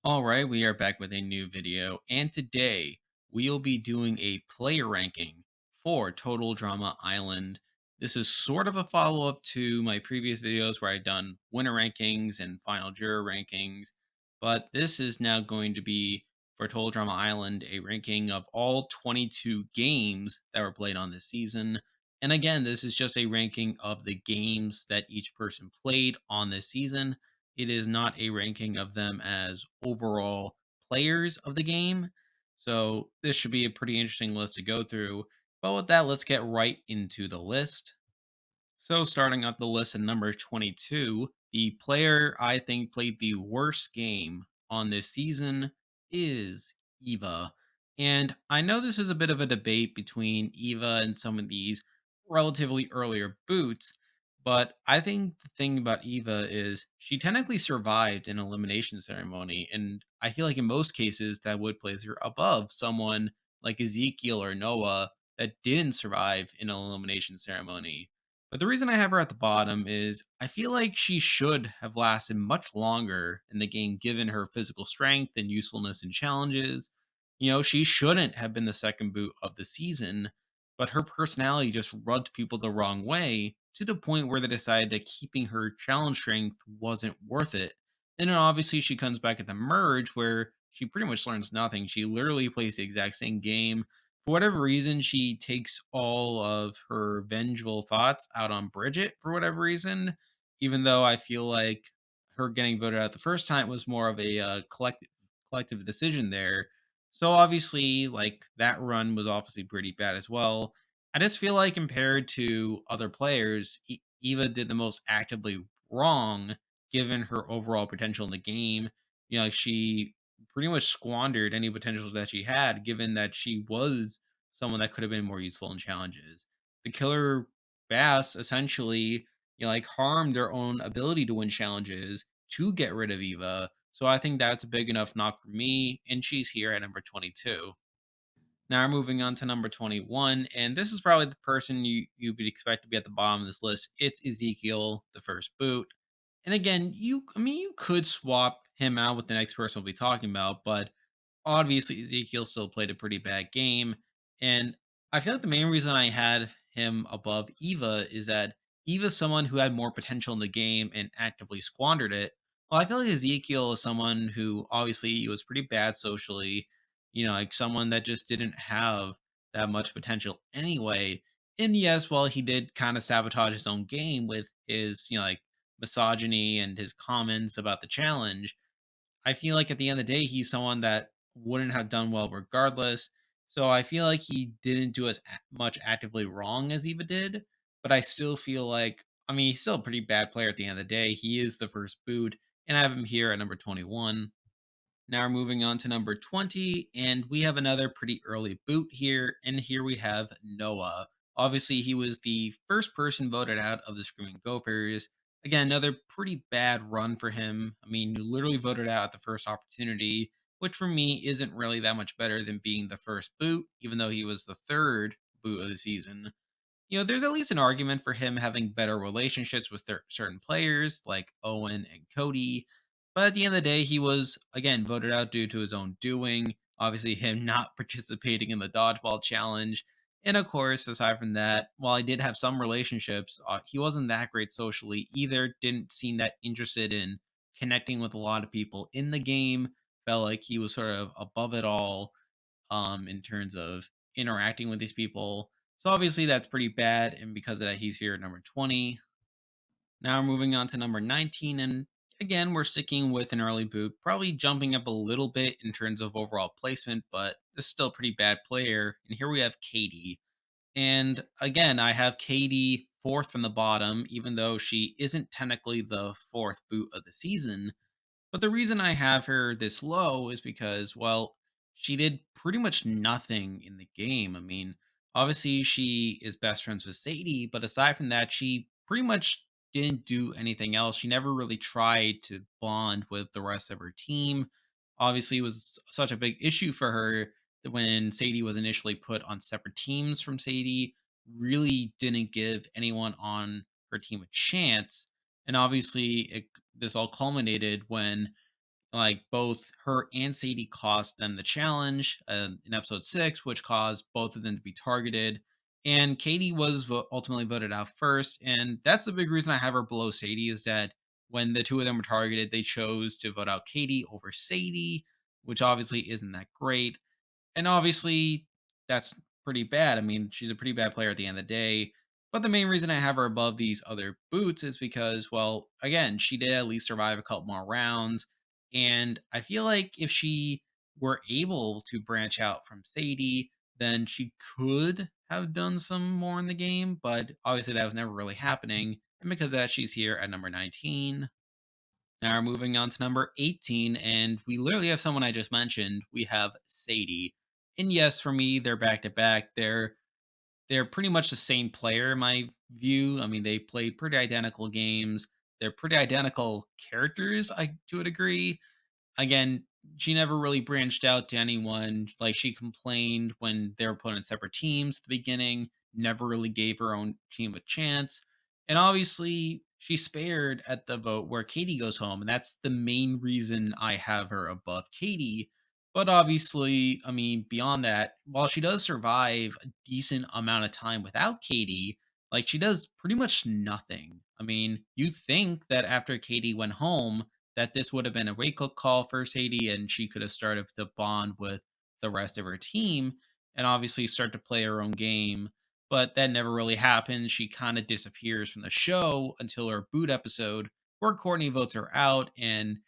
All right, we are back with a new video, and today we'll be doing a player ranking for Total Drama Island. This is sort of a follow up to my previous videos where I'd done winner rankings and final juror rankings, but this is now going to be for Total Drama Island a ranking of all 22 games that were played on this season. And again, this is just a ranking of the games that each person played on this season. It is not a ranking of them as overall players of the game. So this should be a pretty interesting list to go through. But with that, let's get right into the list. So, starting up the list at number 22, the player I think played the worst game on this season is Eva. And I know this was a bit of a debate between Eva and some of these relatively earlier boots, but I think the thing about Eva is she technically survived an elimination ceremony. And I feel like in most cases that would place her above someone like Ezekiel or Noah that didn't survive an elimination ceremony. But the reason I have her at the bottom is I feel like she should have lasted much longer in the game given her physical strength and usefulness in challenges. She shouldn't have been the second boot of the season, but her personality just rubbed people the wrong way to the point where they decided that keeping her challenge strength wasn't worth it. And then obviously she comes back at the merge where she pretty much learns nothing. She literally plays the exact same game. For whatever reason, she takes all of her vengeful thoughts out on Bridgette for whatever reason, even though I feel like her getting voted out the first time was more of a collective decision there. So obviously, like that run was obviously pretty bad as well. I just feel like compared to other players, Eva did the most actively wrong given her overall potential in the game. She pretty much squandered any potentials that she had, given that she was someone that could have been more useful in challenges. The killer bass essentially, like harmed their own ability to win challenges to get rid of Eva. So I think that's a big enough knock for me, and she's here at number 22. Now we're moving on to number 21, and this is probably the person you would expect to be at the bottom of this list. It's Ezekiel, the first boot. And again, you could swap him out with the next person we'll be talking about, but obviously Ezekiel still played a pretty bad game. And I feel like the main reason I had him above Eva is that Eva's someone who had more potential in the game and actively squandered it. Well, I feel like Ezekiel is someone who obviously was pretty bad socially, like someone that just didn't have that much potential anyway. And yes, while he did kind of sabotage his own game with his, like misogyny and his comments about the challenge, I feel like at the end of the day, he's someone that wouldn't have done well regardless. So I feel like he didn't do as much actively wrong as Eva did, but I still feel like, he's still a pretty bad player at the end of the day. He is the first boot, and I have him here at number 21. Now we're moving on to number 20, and we have another pretty early boot here. And here we have Noah. Obviously, he was the first person voted out of the Screaming Gophers. Again, another pretty bad run for him. You literally voted out at the first opportunity, which for me isn't really that much better than being the first boot, even though he was the third boot of the season. There's at least an argument for him having better relationships with certain players like Owen and Cody. But at the end of the day, he was, again, voted out due to his own doing. Obviously, him not participating in the dodgeball challenge. And of course, aside from that, while he did have some relationships, he wasn't that great socially either. Didn't seem that interested in connecting with a lot of people in the game. Felt like he was sort of above it all in terms of interacting with these people. So obviously that's pretty bad, and because of that, he's here at number 20. Now we're moving on to number 19, and again, we're sticking with an early boot, probably jumping up a little bit in terms of overall placement, but this is still a pretty bad player. And here we have Katie. And again, I have Katie fourth from the bottom, even though she isn't technically the fourth boot of the season. But the reason I have her this low is because, well, she did pretty much nothing in the game. Obviously, she is best friends with Sadie, but aside from that, she pretty much didn't do anything else. She never really tried to bond with the rest of her team. Obviously, it was such a big issue for her that when Sadie was initially put on separate teams from Sadie, really didn't give anyone on her team a chance. And obviously, this all culminated when like both her and Sadie cost them the challenge in episode 6, which caused both of them to be targeted. And Katie was ultimately voted out first. And that's the big reason I have her below Sadie is that when the two of them were targeted, they chose to vote out Katie over Sadie, which obviously isn't that great. And obviously, that's pretty bad. I mean, she's a pretty bad player at the end of the day. But the main reason I have her above these other boots is because, well, again, she did at least survive a couple more rounds. And I feel like if she were able to branch out from Sadie, then she could have done some more in the game. But obviously, that was never really happening. And because of that, she's here at number 19. Now we're moving on to number 18, and we literally have someone I just mentioned. We have Sadie. And yes, for me, they're back to back. They're pretty much the same player in my view. I mean, they played pretty identical games. They're pretty identical characters, I to a degree. Again, she never really branched out to anyone. Like she complained when they were put in separate teams at the beginning, never really gave her own team a chance. And obviously, she spared at the vote where Katie goes home. And that's the main reason I have her above Katie. But obviously, I mean, beyond that, while she does survive a decent amount of time without Katie, like she does pretty much nothing. I mean, you'd think that after Katie went home, that this would have been a wake up call for Sadie and she could have started to bond with the rest of her team and obviously start to play her own game. But that never really happens. She kind of disappears from the show until her boot episode where Courtney votes her out. And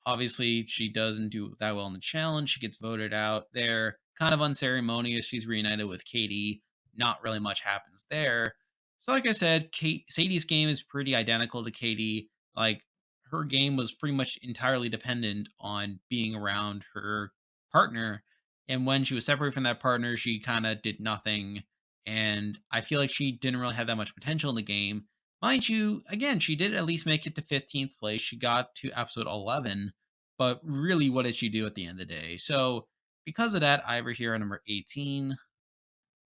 obviously, she doesn't do that well in the challenge. She gets voted out there. Kind of unceremonious. She's reunited with Katie. Not really much happens there. So, like I said, Sadie's game is pretty identical to Katie. Like, her game was pretty much entirely dependent on being around her partner. And when she was separated from that partner, she kind of did nothing. And I feel like she didn't really have that much potential in the game. Mind you, again, she did at least make it to 15th place. She got to episode 11, but really, what did she do at the end of the day? So, because of that, I have her here at number 18.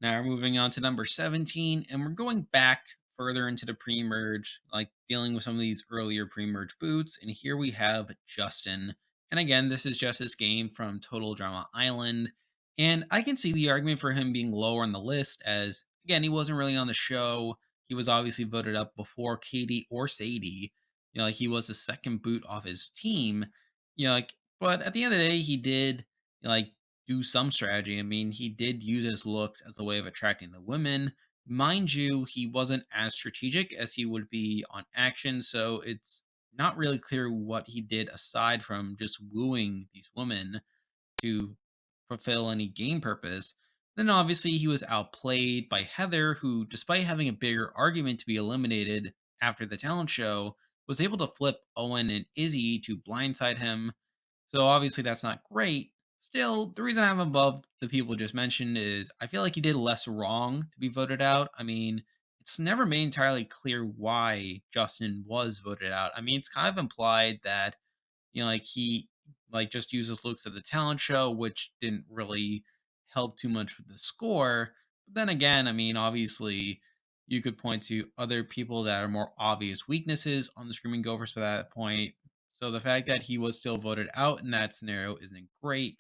Now we're moving on to number 17, and we're going back further into the pre-merge, like dealing with some of these earlier pre-merge boots. And here we have Justin. And again, this is just this game from Total Drama Island. And I can see the argument for him being lower on the list as, again, he wasn't really on the show. He was obviously voted up before Katie or Sadie. You know, like he was the second boot off his team. You know, like, but at the end of the day, he did like do some strategy. I mean, he did use his looks as a way of attracting the women. Mind you, he wasn't as strategic as he would be on action, so it's not really clear what he did aside from just wooing these women to fulfill any game purpose. Then obviously he was outplayed by Heather, who, despite having a bigger argument to be eliminated after the talent show, was able to flip Owen and Izzy to blindside him. So obviously that's not great. Still, the reason I'm above the people just mentioned is I feel like he did less wrong to be voted out. I mean, it's never made entirely clear why Justin was voted out. I mean, it's kind of implied that, you know, like he like just uses looks at the talent show, which didn't really help too much with the score. But then again, I mean, obviously you could point to other people that are more obvious weaknesses on the Screaming Gophers for that point. So the fact that he was still voted out in that scenario isn't great.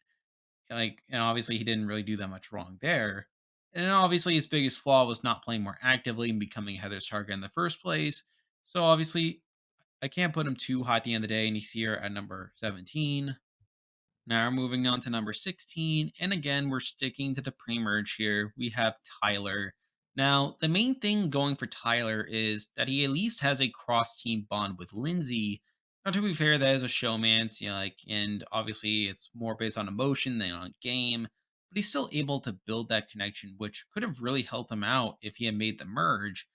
Like, and obviously he didn't really do that much wrong there. And then obviously his biggest flaw was not playing more actively and becoming Heather's target in the first place. So obviously I can't put him too high at the end of the day, and he's here at number 17. Now we're moving on to number 16, and again, we're sticking to the pre-merge here. We have Tyler. Now, the main thing going for Tyler is that he at least has a cross-team bond with Lindsay. Now, to be fair, that is a showmance, you know, like, and obviously it's more based on emotion than on game, but he's still able to build that connection, which could have really helped him out if he had made the merge.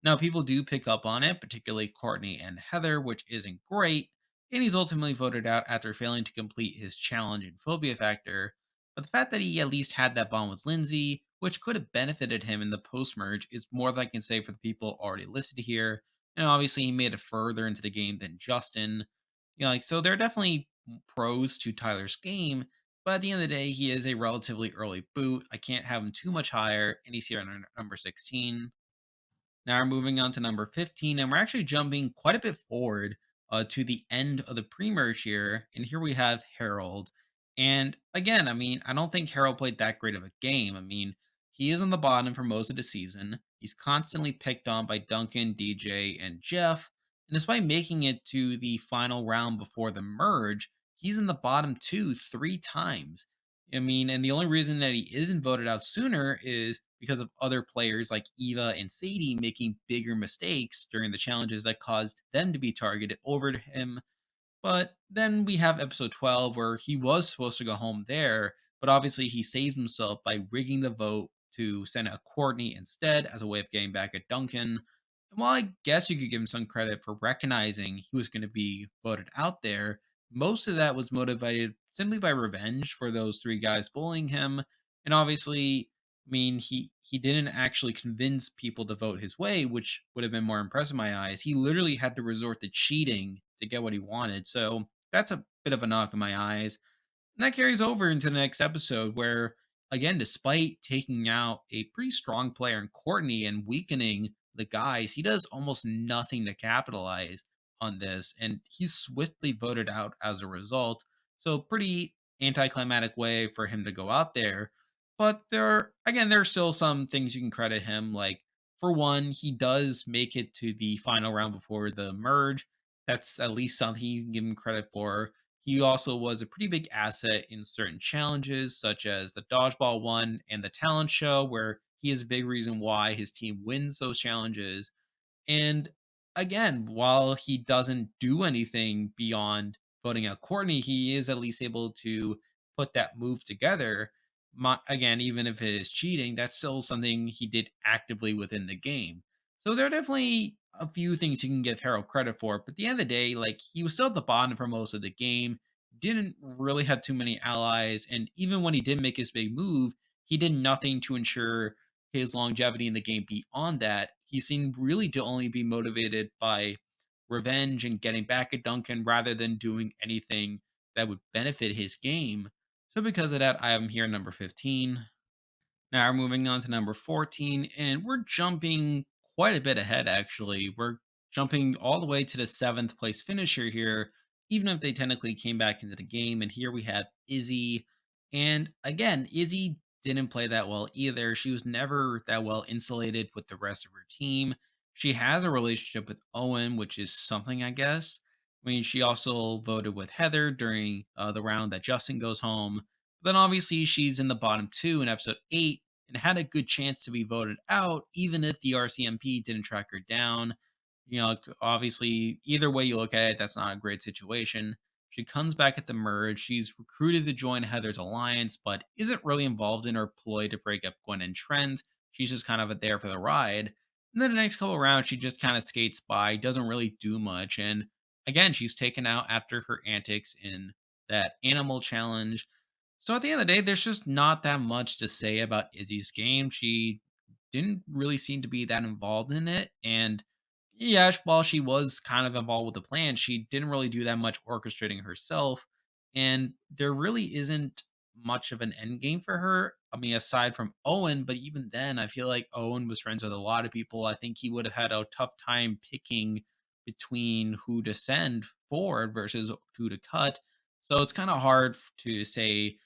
Now, people do pick up on it, particularly Courtney and Heather, which isn't great, and he's ultimately voted out after failing to complete his challenge in Phobia Factor. But the fact that he at least had that bond with Lindsay, which could have benefited him in the post merge, is more than I can say for the people already listed here. And obviously, he made it further into the game than Justin. You know, like so, there are definitely pros to Tyler's game, but at the end of the day, he is a relatively early boot. I can't have him too much higher, and he's here at number 16. Now we're moving on to number 15, and we're actually jumping quite a bit forward to the end of the pre-merge here, and here we have Harold. And again, I mean, I don't think Harold played that great of a game. I mean, he is on the bottom for most of the season. He's constantly picked on by Duncan, DJ, and Jeff. And despite making it to the final round before the merge, he's in the bottom two three times. I mean, and the only reason that he isn't voted out sooner is because of other players like Eva and Sadie making bigger mistakes during the challenges that caused them to be targeted over to him. But then we have episode 12 where he was supposed to go home there, but obviously he saves himself by rigging the vote to send out Courtney instead as a way of getting back at Duncan. And while I guess you could give him some credit for recognizing he was going to be voted out there, most of that was motivated simply by revenge for those three guys bullying him. And obviously, I mean, he didn't actually convince people to vote his way, which would have been more impressive in my eyes. He literally had to resort to cheating to get what he wanted. So that's a bit of a knock in my eyes. And that carries over into the next episode where, again, despite taking out a pretty strong player in Courtney and weakening the guys, he does almost nothing to capitalize on this. And he's swiftly voted out as a result. So, pretty anticlimactic way for him to go out there. But there are still some things you can credit him. Like, for one, he does make it to the final round before the merge. That's at least something you can give him credit for. He also was a pretty big asset in certain challenges, such as the dodgeball one and the talent show, where he is a big reason why his team wins those challenges. And again, while he doesn't do anything beyond voting out Courtney, he is at least able to put that move together. Again, even if it is cheating, that's still something he did actively within the game. So there are definitely a few things you can give Harold credit for, but at the end of the day, like he was still at the bottom for most of the game, didn't really have too many allies, and even when he did make his big move, he did nothing to ensure his longevity in the game beyond that. He seemed really to only be motivated by revenge and getting back at Duncan rather than doing anything that would benefit his game. So because of that, I have him here number 15. Now we're moving on to number 14, and we're jumping quite a bit ahead, actually. We're jumping all the way to the seventh place finisher here, even if they technically came back into the game. And here we have Izzy. And again, Izzy didn't play that well either. She was never that well insulated with the rest of her team. She has a relationship with Owen, which is something, I guess. I mean, she also voted with Heather during the round that Justin goes home. But then obviously she's in the bottom two in episode 8 and had a good chance to be voted out, even if the RCMP didn't track her down. You know, obviously, either way you look at it, that's not a great situation. She comes back at the merge. She's recruited to join Heather's alliance, but isn't really involved in her ploy to break up Gwen and Trent. She's just kind of there for the ride. And then the next couple rounds, she just kind of skates by, doesn't really do much. And again, she's taken out after her antics in that animal challenge. So at the end of the day, there's just not that much to say about Izzy's game. She didn't really seem to be that involved in it. And yeah, while she was kind of involved with the plan, she didn't really do that much orchestrating herself. And there really isn't much of an end game for her. I mean, aside from Owen, but even then, I feel like Owen was friends with a lot of people. I think he would have had a tough time picking between who to send forward versus who to cut. So it's kind of hard to say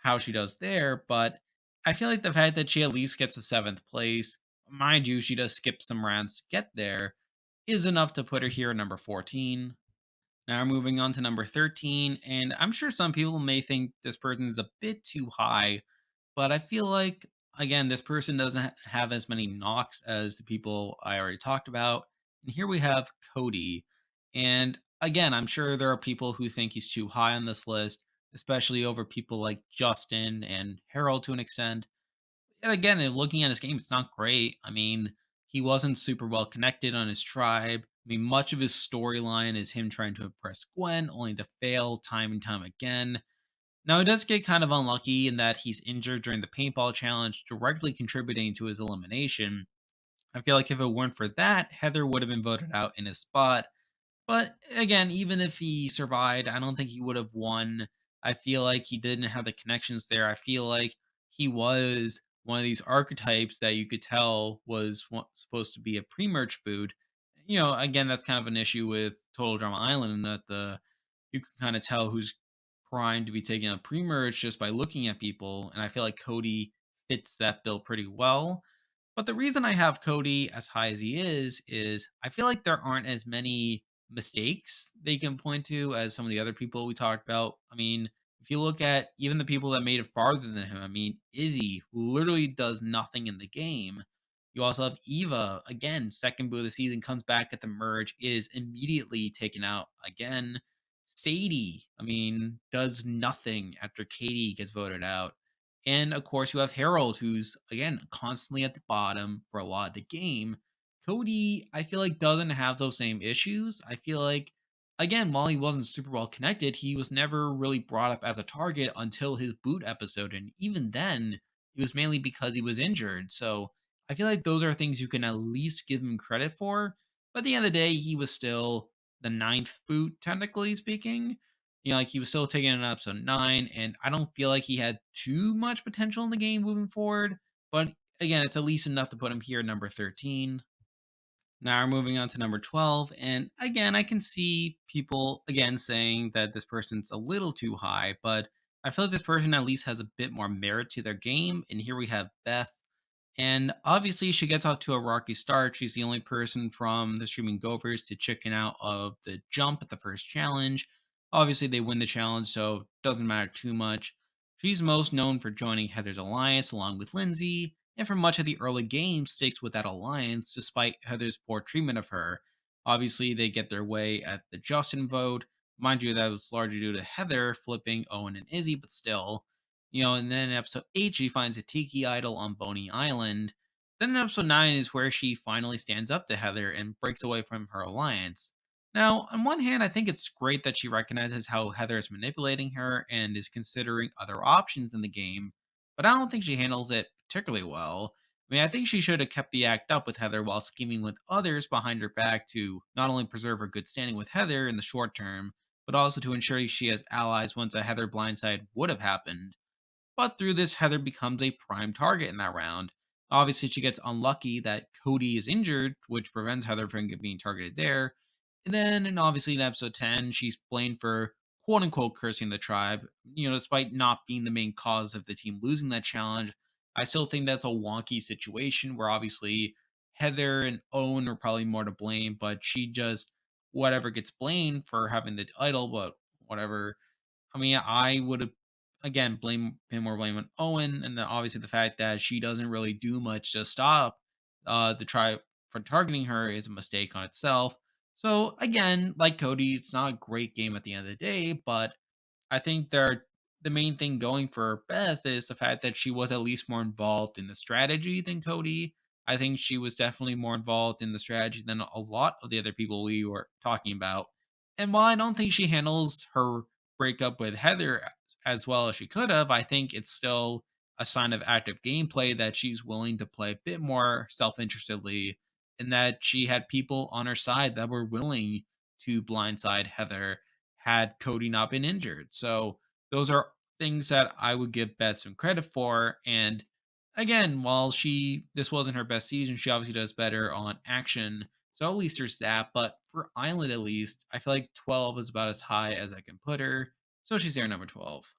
how she does there, but I feel like the fact that she at least gets a seventh place, mind you, she does skip some rounds to get there, is enough to put her here at number 14. Now moving on to number 13, and I'm sure some people may think this person is a bit too high, but I feel like, again, this person doesn't have as many knocks as the people I already talked about. And here we have Cody. And again, I'm sure there are people who think he's too high on this list, especially over people like Justin and Harold to an extent. And again, looking at his game, it's not great. I mean, he wasn't super well connected on his tribe. I mean, much of his storyline is him trying to impress Gwen, only to fail time and time again. Now, he does get kind of unlucky in that he's injured during the paintball challenge, directly contributing to his elimination. I feel like if it weren't for that, Heather would have been voted out in his spot. But again, even if he survived, I don't think he would have won. I feel like he didn't have the connections there. I feel like he was one of these archetypes that you could tell was supposed to be a pre-merge boot. again, that's kind of an issue with Total Drama Island in that you can kind of tell who's primed to be taking a pre-merge just by looking at people, and I feel like Cody fits that bill pretty well. But the reason I have Cody as high as he is I feel like there aren't as many mistakes they can point to as some of the other people we talked about. I mean, if you look at even the people that made it farther than him, I mean, Izzy, who literally does nothing in the game. You also have Eva, again, second boot of the season, comes back at the merge, is immediately taken out again. Sadie, I mean, does nothing after Katie gets voted out. And of course, you have Harold, who's again constantly at the bottom for a lot of the game. Cody, I feel like, doesn't have those same issues. I feel like, again, while he wasn't super well connected, he was never really brought up as a target until his boot episode. And even then, it was mainly because he was injured. So I feel like those are things you can at least give him credit for. But at the end of the day, he was still the ninth boot, technically speaking. Like he was still taking an episode 9, and I don't feel like he had too much potential in the game moving forward. But again, it's at least enough to put him here at number 13. Now we're moving on to number 12. And again, I can see people again saying that this person's a little too high, but I feel like this person at least has a bit more merit to their game. And here we have Beth. And obviously, she gets off to a rocky start. She's the only person from the Streaming Gophers to chicken out of the jump at the first challenge. Obviously, they win the challenge, so it doesn't matter too much. She's most known for joining Heather's alliance along with Lindsay, and for much of the early game sticks with that alliance despite Heather's poor treatment of her. Obviously, they get their way at the Justin vote. Mind you, that was largely due to Heather flipping Owen and Izzy, but still. And then in episode 8, she finds a tiki idol on Boney Island. Then in episode 9 is where she finally stands up to Heather and breaks away from her alliance. Now, on one hand, I think it's great that she recognizes how Heather is manipulating her and is considering other options in the game, but I don't think she handles it particularly well. I mean, I think she should have kept the act up with Heather while scheming with others behind her back to not only preserve her good standing with Heather in the short term, but also to ensure she has allies once a Heather blindside would have happened. But through this, Heather becomes a prime target in that round. Obviously, she gets unlucky that Cody is injured, which prevents Heather from being targeted there. And then, and obviously, in episode 10, she's blamed for quote unquote cursing the tribe. Despite not being the main cause of the team losing that challenge, I still think that's a wonky situation where obviously Heather and Owen are probably more to blame, but she just, whatever, gets blamed for having the idol, but whatever. I mean, I would have again blame him or blame on Owen, and then obviously the fact that she doesn't really do much to stop the tribe from targeting her is a mistake on itself. So again, like Cody, it's not a great game at the end of the day, but I think the main thing going for Beth is the fact that she was at least more involved in the strategy than Cody. I think she was definitely more involved in the strategy than a lot of the other people we were talking about. And while I don't think she handles her breakup with Heather as well as she could have, I think it's still a sign of active gameplay that she's willing to play a bit more self interestedly and that she had people on her side that were willing to blindside Heather had Cody not been injured. So those are things that I would give Beth some credit for. And again, while this wasn't her best season, she obviously does better on action. So at least there's that. But for Island, at least, I feel like 12 is about as high as I can put her. So she's there, number 12.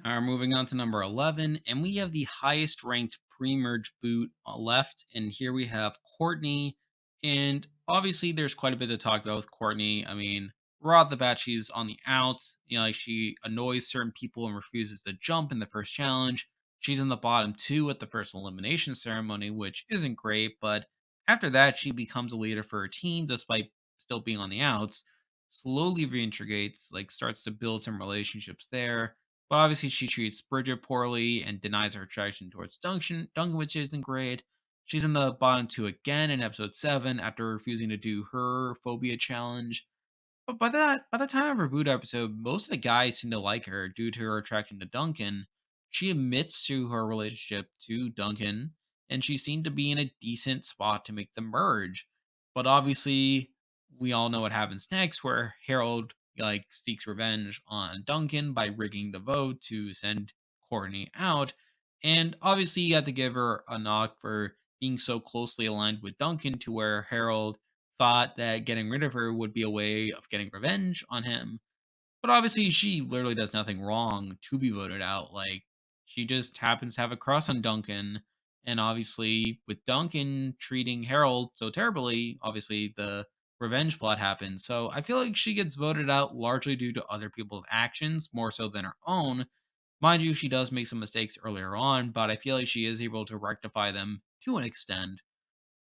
Moving on to number 11, and we have the highest ranked pre merge boot left. And here we have Courtney. And obviously, there's quite a bit to talk about with Courtney. I mean, right off the bat, she's on the outs. Like she annoys certain people and refuses to jump in the first challenge. She's in the bottom two at the first elimination ceremony, which isn't great. But after that, she becomes a leader for her team despite still being on the outs. Slowly reintegrates, like starts to build some relationships there, but obviously, she treats Bridgette poorly and denies her attraction towards Duncan, which isn't great. She's in the bottom two again in episode 7 after refusing to do her phobia challenge. But by the time of her boot episode, most of the guys seem to like her due to her attraction to Duncan. She admits to her relationship to Duncan, and she seemed to be in a decent spot to make the merge. But obviously, we all know what happens next, where Harold seeks revenge on Duncan by rigging the vote to send Courtney out. And obviously, you have to give her a knock for being so closely aligned with Duncan to where Harold thought that getting rid of her would be a way of getting revenge on him. But obviously, she literally does nothing wrong to be voted out. Like, she just happens to have a crush on Duncan. And obviously, with Duncan treating Harold so terribly, obviously the revenge plot happens. So I feel like she gets voted out largely due to other people's actions more so than her own. Mind you, she does make some mistakes earlier on, but I feel like she is able to rectify them to an extent.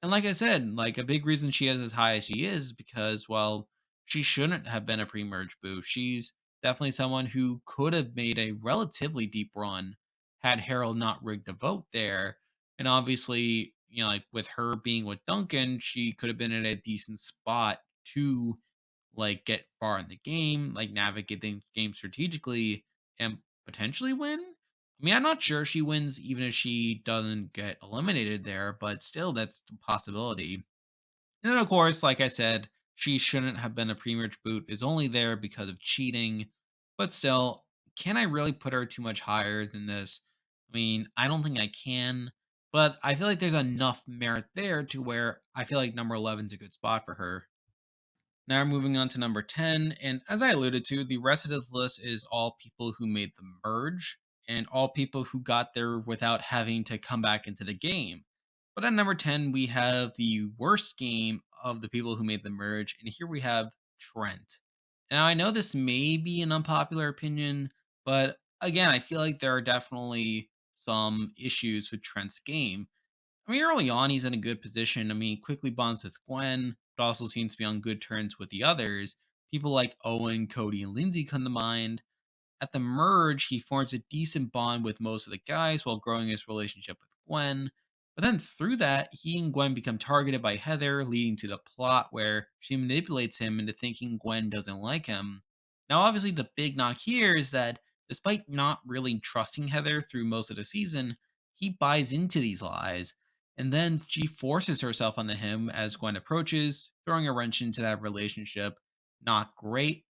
And like I said, like a big reason she is as high as she is because, well, she shouldn't have been a pre-merge boost. She's definitely someone who could have made a relatively deep run had Harold not rigged a vote there. And obviously, like with her being with Duncan, she could have been in a decent spot to like get far in the game, like navigate the game strategically and potentially win. I mean, I'm not sure she wins even if she doesn't get eliminated there, but still, that's a possibility. And then, of course, like I said, she shouldn't have been a pre-merge boot, is only there because of cheating. But still, can I really put her too much higher than this? I mean, I don't think I can, but I feel like there's enough merit there to where I feel like number 11 is a good spot for her. Now moving on to number 10, and as I alluded to, the rest of this list is all people who made the merge and all people who got there without having to come back into the game. But at number 10, we have the worst game of the people who made the merge, and here we have Trent. Now I know this may be an unpopular opinion, but again, I feel like there are definitely some issues with Trent's game. I mean, early on, he's in a good position. I mean, quickly bonds with Gwen, but also seems to be on good terms with the others. People like Owen, Cody, and Lindsay come to mind. At the merge, he forms a decent bond with most of the guys while growing his relationship with Gwen. But then through that, he and Gwen become targeted by Heather, leading to the plot where she manipulates him into thinking Gwen doesn't like him. Now, obviously, the big knock here is that despite not really trusting Heather through most of the season, he buys into these lies. And then she forces herself onto him as Gwen approaches, throwing a wrench into that relationship. Not great,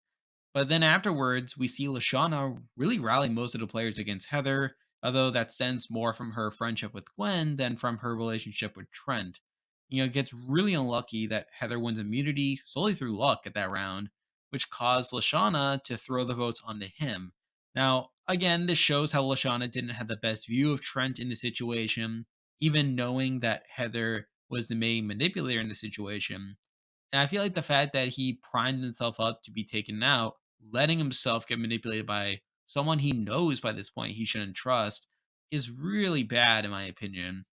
but then afterwards, we see Lashana really rally most of the players against Heather, although that stems more from her friendship with Gwen than from her relationship with Trent. It gets really unlucky that Heather wins immunity solely through luck at that round, which caused Lashana to throw the votes onto him. Now, again, this shows how Lashana didn't have the best view of Trent in the situation, even knowing that Heather was the main manipulator in the situation. And I feel like the fact that he primed himself up to be taken out, letting himself get manipulated by someone he knows by this point he shouldn't trust, is really bad in my opinion.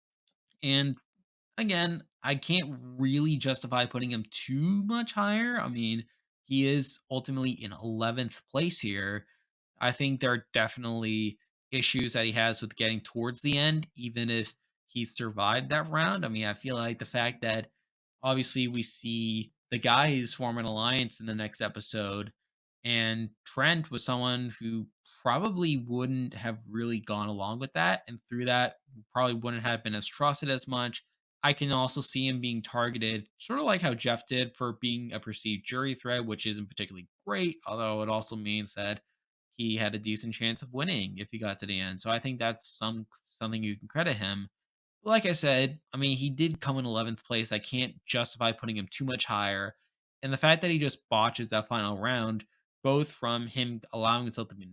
And again, I can't really justify putting him too much higher. I mean, he is ultimately in 11th place here. I think there are definitely issues that he has with getting towards the end, even if he survived that round. I mean, I feel like the fact that obviously we see the guys form an alliance in the next episode, and Trent was someone who probably wouldn't have really gone along with that, and through that, probably wouldn't have been as trusted as much. I can also see him being targeted, sort of like how Jeff did for being a perceived jury threat, which isn't particularly great, although it also means that he had a decent chance of winning if he got to the end. So I think that's something you can credit him. Like I said, I mean, he did come in 11th place. I can't justify putting him too much higher. And the fact that he just botches that final round, both from him allowing himself to be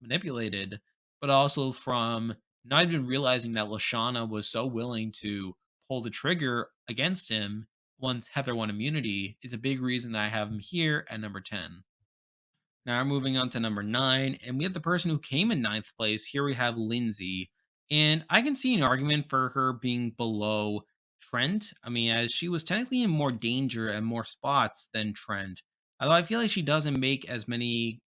manipulated, but also from not even realizing that Lashana was so willing to pull the trigger against him once Heather won immunity, is a big reason that I have him here at number 10. Now we're moving on to number 9, and we have the person who came in ninth place. Here we have Lindsay. And I can see an argument for her being below Trent. I mean, as she was technically in more danger and more spots than Trent. Although I feel like she doesn't make as many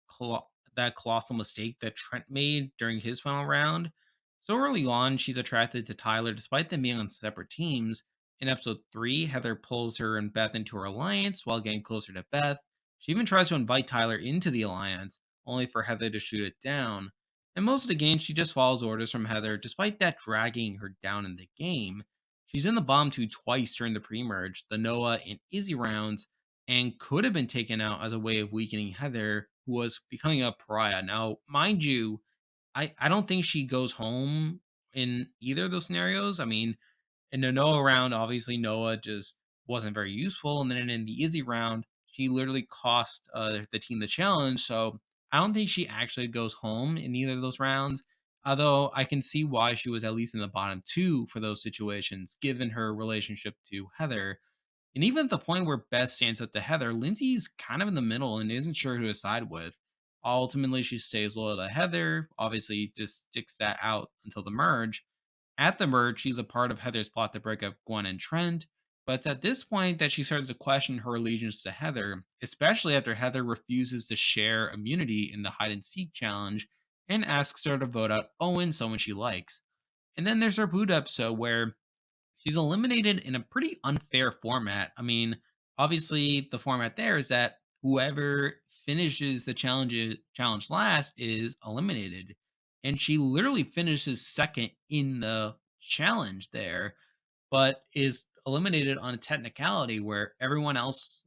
that colossal mistake that Trent made during his final round. So early on, she's attracted to Tyler despite them being on separate teams. In episode 3, Heather pulls her and Beth into her alliance while getting closer to Beth. She even tries to invite Tyler into the alliance, only for Heather to shoot it down. And most of the game, she just follows orders from Heather, despite that dragging her down in the game. She's in the bomb 2 twice during the pre-merge, the Noah and Izzy rounds, and could have been taken out as a way of weakening Heather, who was becoming a pariah. Now, mind you, I don't think she goes home in either of those scenarios. I mean, in the Noah round, obviously Noah just wasn't very useful. And then in the Izzy round, she literally cost the team the challenge. So I don't think she actually goes home in either of those rounds. Although I can see why she was at least in the bottom two for those situations, given her relationship to Heather. And even at the point where Beth stands up to Heather, Lindsay's kind of in the middle and isn't sure who to side with. Ultimately, she stays loyal to Heather, obviously, just sticks that out until the merge. At the merge, she's a part of Heather's plot to break up Gwen and Trent, but it's at this point that she starts to question her allegiance to Heather, especially after Heather refuses to share immunity in the hide and seek challenge and asks her to vote out Owen, someone she likes. And then there's her boot episode where she's eliminated in a pretty unfair format. I mean, obviously the format there is that whoever finishes the challenge last is eliminated. And she literally finishes second in the challenge there, but is eliminated on a technicality where everyone else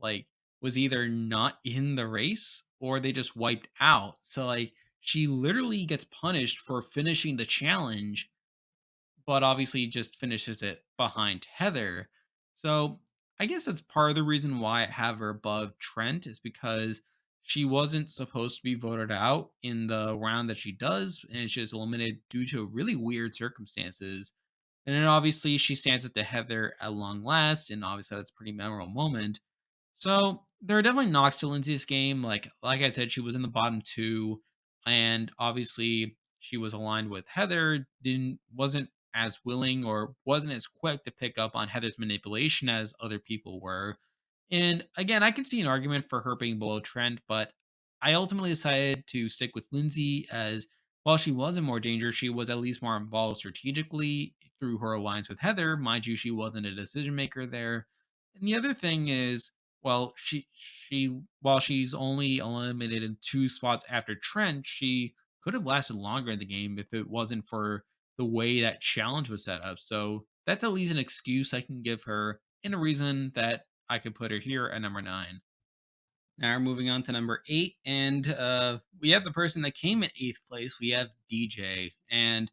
was either not in the race or they just wiped out. So she literally gets punished for finishing the challenge, but obviously just finishes it behind Heather. So I guess that's part of the reason why I have her above Trent is because she wasn't supposed to be voted out in the round that she does, and she's eliminated due to really weird circumstances. And then obviously she stands up to Heather at long last, and obviously that's a pretty memorable moment. So there are definitely knocks to Lindsay's game. Like I said, she was in the bottom two, and obviously she was aligned with Heather. Didn't wasn't as willing or wasn't as quick to pick up on Heather's manipulation as other people were. And again, I can see an argument for her being below Trent, but I ultimately decided to stick with Lindsay as while she was in more danger, she was at least more involved strategically through her alliance with Heather. Mind you, she wasn't a decision maker there. And the other thing is, well, she while she's only eliminated two spots after Trent, she could have lasted longer in the game if it wasn't for the way that challenge was set up. So that's at least an excuse I can give her and a reason that I could put her here at number nine. Now we're moving on to number eight, and we have the person that came in eighth place. We have DJ, and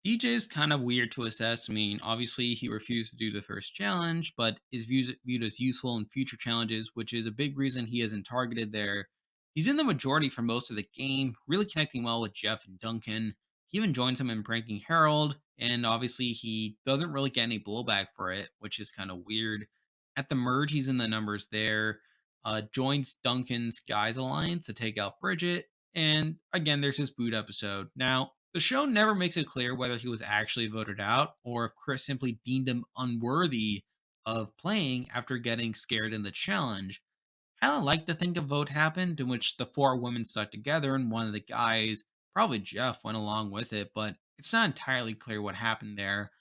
DJ is kind of weird to assess. I mean, obviously, he refused to do the first challenge, but is viewed as useful in future challenges, which is a big reason he isn't targeted there. He's in the majority for most of the game, really connecting well with Jeff and Duncan. He even joins him in pranking Harold, and obviously, he doesn't really get any blowback for it, which is kind of weird. At the merge, he's in the numbers there. Joins Duncan's Guys Alliance to take out Bridgette, and again, there's his boot episode. Now, the show never makes it clear whether he was actually voted out or if Chris simply deemed him unworthy of playing after getting scared in the challenge. I like to think a vote happened in which the four women stuck together and one of the guys, probably Jeff, went along with it, but it's not entirely clear what happened there.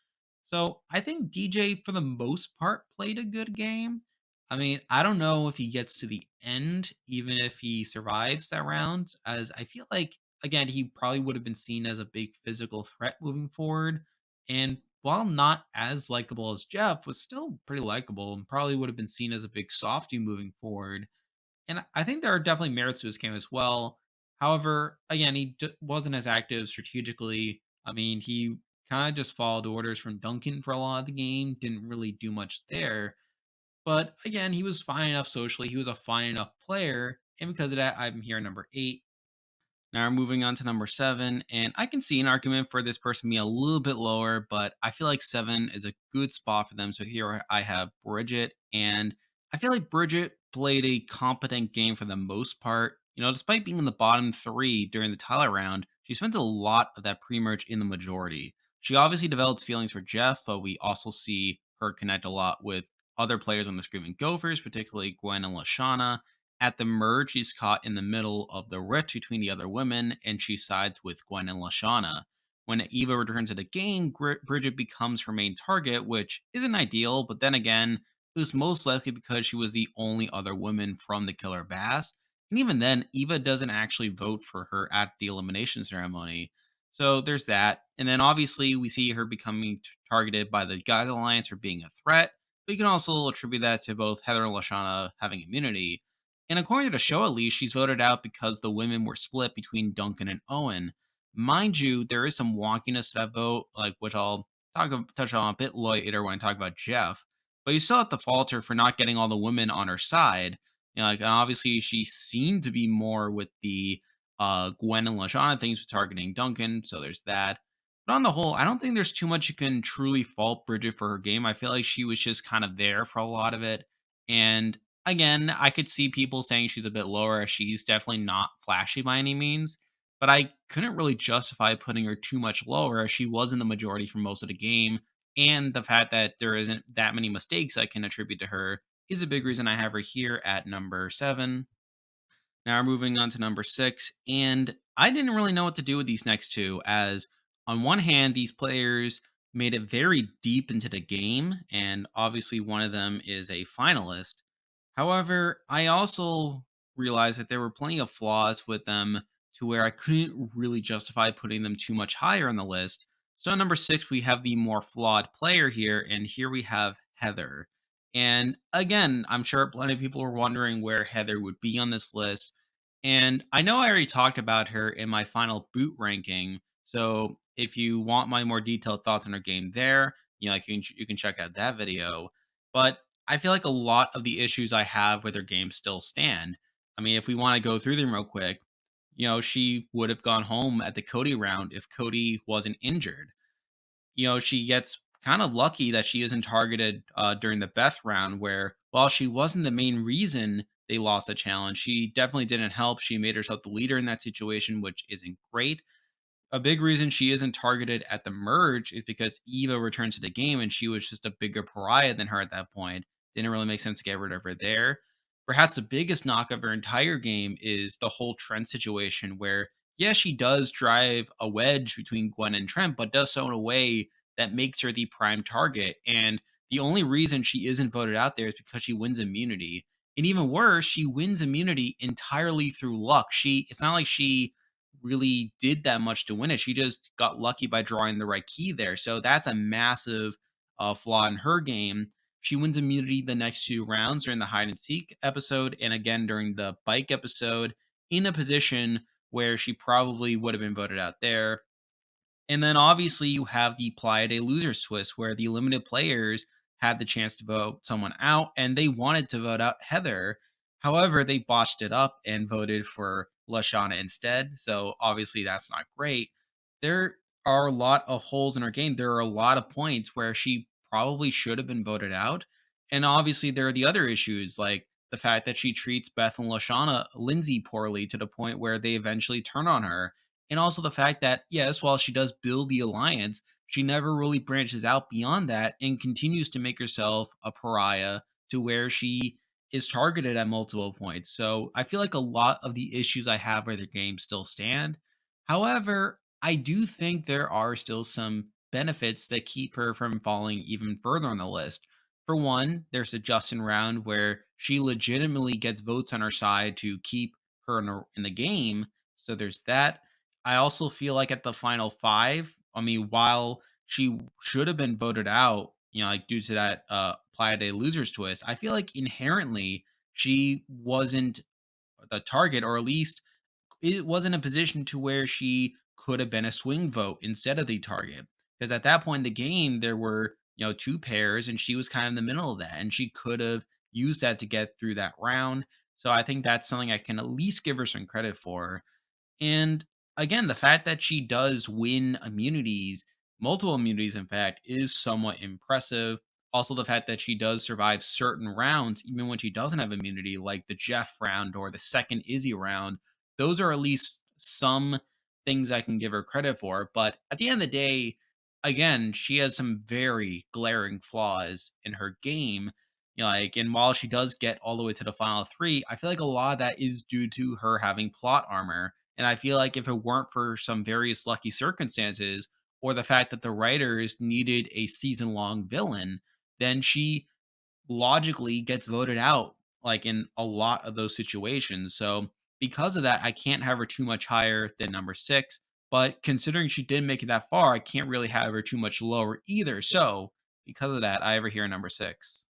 So I think DJ, for the most part, played a good game. I mean, I don't know if he gets to the end, even if he survives that round, as I feel like, again, he probably would have been seen as a big physical threat moving forward. And while not as likable as Jeff, was still pretty likable and probably would have been seen as a big softie moving forward. And I think there are definitely merits to his game as well. However, again, wasn't as active strategically. I mean, he kind of just followed orders from Duncan for a lot of the game, didn't really do much there. But again, he was fine enough socially. He was a fine enough player. And because of that, I'm here at number eight. Now we're moving on to number seven, and I can see an argument for this person being a little bit lower, but I feel like seven is a good spot for them. So here I have Bridgette, and I feel like Bridgette played a competent game for the most part. You know, despite being in the bottom three during the Tyler round, she spent a lot of that pre-merge in the majority. She obviously develops feelings for Jeff, but we also see her connect a lot with other players on the Screaming Gophers, particularly Gwen and Lashana. At the merge, she's caught in the middle of the rift between the other women, and she sides with Gwen and Lashana. When Eva returns to the game, Bridget becomes her main target, which isn't ideal, but then again, it was most likely because she was the only other woman from the Killer Bass. And even then, Eva doesn't actually vote for her at the elimination ceremony. So there's that. And then obviously, we see her becoming targeted by the Guys Alliance for being a threat. But you can also attribute that to both Heather and Lashana having immunity. And according to the show, at least, she's voted out because the women were split between Duncan and Owen. Mind you, there is some wonkiness to that vote, like which I'll touch on a bit later when I talk about Jeff. but you still have to fault her for not getting all the women on her side. Like, and obviously she seemed to be more with the Gwen and Lashana things with targeting Duncan, so there's that. But on the whole, I don't think there's too much you can truly fault Bridget for her game. I feel like she was just kind of there for a lot of it. And again, I could see people saying she's a bit lower. She's definitely not flashy by any means, but I couldn't really justify putting her too much lower as she was in the majority for most of the game. And the fact that there isn't that many mistakes I can attribute to her is a big reason I have her here at number 7. Now we're moving on to number 6, and I didn't really know what to do with these next two, as on one hand, these players made it very deep into the game, and obviously one of them is a finalist. However, I also realized that there were plenty of flaws with them to where I couldn't really justify putting them too much higher on the list. So at number 6, we have the more flawed player here, and here we have Heather. And again, I'm sure plenty of people were wondering where Heather would be on this list, and I know I already talked about her in my final boot ranking. So if you want my more detailed thoughts on her game there, like you can check out that video. But I feel like a lot of the issues I have with her game still stand. I mean, if we want to go through them real quick, she would have gone home at the Cody round if Cody wasn't injured. She gets kind of lucky that she isn't targeted during the Beth round, where while she wasn't the main reason they lost the challenge, she definitely didn't help. She made herself the leader in that situation, which isn't great. A big reason she isn't targeted at the merge is because Eva returned to the game and she was just a bigger pariah than her at that point. Didn't really make sense to get rid of her there. Perhaps the biggest knock of her entire game is the whole Trent situation where, yeah, she does drive a wedge between Gwen and Trent, but does so in a way that makes her the prime target. And the only reason she isn't voted out there is because she wins immunity. And even worse, she wins immunity entirely through luck. It's not like she really did that much to win it. She just got lucky by drawing the right key there. So that's a massive flaw in her game. She wins immunity the next two rounds during the hide and seek episode, and again during the bike episode, in a position where she probably would have been voted out there. And then obviously you have the Playa de Losers twist where the limited players had the chance to vote someone out and they wanted to vote out Heather. However, they botched it up and voted for Lashana instead. So obviously that's not great. There are a lot of holes in her game. There are a lot of points where she probably should have been voted out. And obviously there are the other issues like the fact that she treats Beth and Lindsay poorly to the point where they eventually turn on her, and also the fact that, yes, while she does build the alliance, she never really branches out beyond that and continues to make herself a pariah to where she is targeted at multiple points. So I feel like a lot of the issues I have with the game still stand. However, I do think there are still some benefits that keep her from falling even further on the list. For one, there's the Justin round where she legitimately gets votes on her side to keep her in the game. So there's that. I also feel like at the final 5, I mean, while she should have been voted out, like due to that Playa de Losers twist, I feel like inherently she wasn't the target, or at least it wasn't a position to where she could have been a swing vote instead of the target. Because at that point in the game, there were, two pairs, and she was kind of in the middle of that, and she could have used that to get through that round. So I think that's something I can at least give her some credit for. And again, the fact that she does win immunities, multiple immunities, in fact, is somewhat impressive. Also, the fact that she does survive certain rounds, even when she doesn't have immunity, like the Jeff round or the second Izzy round, those are at least some things I can give her credit for. But at the end of the day, again, she has some very glaring flaws in her game. And while she does get all the way to the final 3, I feel like a lot of that is due to her having plot armor, and I feel like if it weren't for some various lucky circumstances or the fact that the writers needed a season long villain, then she logically gets voted out, like in a lot of those situations. So, because of that, I can't have her too much higher than number 6. But considering she didn't make it that far, I can't really have her too much lower either. So, because of that, I have her here number 6.